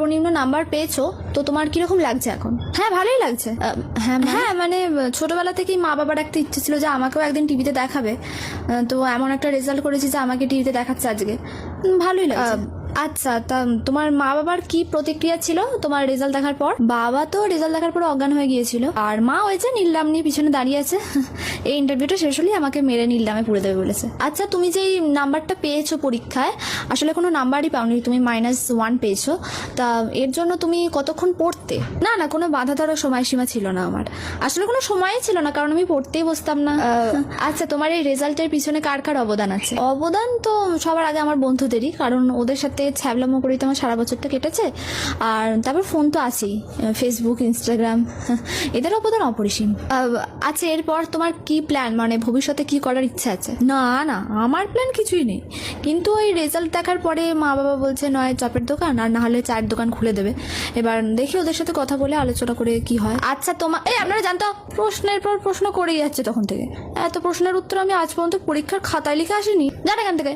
সর্বনিম্ন নাম্বার পেয়েছো, তো তোমার কিরকম লাগছে এখন? হ্যাঁ, ভালোই লাগছে। হ্যাঁ মানে ছোটবেলা থেকেই মা বাবার একটা ইচ্ছে ছিল যে আমাকেও একদিন টিভিতে দেখাবে। তো এমন একটা রেজাল্ট করেছি যে আমাকে টিভিতে দেখাচ্ছে আজকে। ভালোই লাগছে। আচ্ছা, তা তোমার মা বাবার কি প্রতিক্রিয়া ছিল তোমার রেজাল্ট দেখার পর? বাবা তো রেজাল্ট দেখার পর অজ্ঞান হয়ে গিয়েছিল, আর মা ওই যে নীললাম নিয়ে পিছনে দাঁড়িয়ে আছে। এই ইন্টারভিউটা শেষ হলেই আমাকে মেরে নীললামে পুড়ে দেবে বলেছে। আচ্ছা, তুমি যেই নাম্বারটা পেয়েছো পরীক্ষায়, আসলে কোনো নাম্বারই পাওনি, তুমি -1 পেয়েছো। তা এর জন্য তুমি কতক্ষণ পড়তে? না না, কোনো বাধা ধরার সময়সীমা ছিল না আমার, আসলে কোনো সময়ই ছিল না, কারণ আমি পড়তেই বসতাম না। আচ্ছা, তোমার এই রেজাল্টের পিছনে কার কার অবদান আছে? অবদান তো সবার আগে আমার বন্ধুদেরই, কারণ ওদের সাথে ছ্যাবলামো করেই তো আমার সারা বছরটা কেটেছে। আর তারপর ফোন তো আছেই, ফেসবুক, ইনস্টাগ্রাম, এদের অবদান অপরিসীম। আচ্ছা, এরপর তোমার কি প্ল্যান, মানে ভবিষ্যতে কি করার ইচ্ছা আছে? না না, আমার প্ল্যান কিছুই নেই, কিন্তু ওই রেজাল্ট দেখার পরে মা বাবা বলছে নয় চপের দোকান আর না হলে চায়ের দোকান খুলে দেবে। এবার দেখি ওদের সাথে কথা বলে আলোচনা করে কি হয়। আচ্ছা, তোমার আপনারা জানতো প্রশ্নের পর প্রশ্ন করেই যাচ্ছে তখন থেকে, এত প্রশ্নের উত্তর আমি আজ পর্যন্ত পরীক্ষার খাতায় লিখে আসিনি, জান এখান থেকে।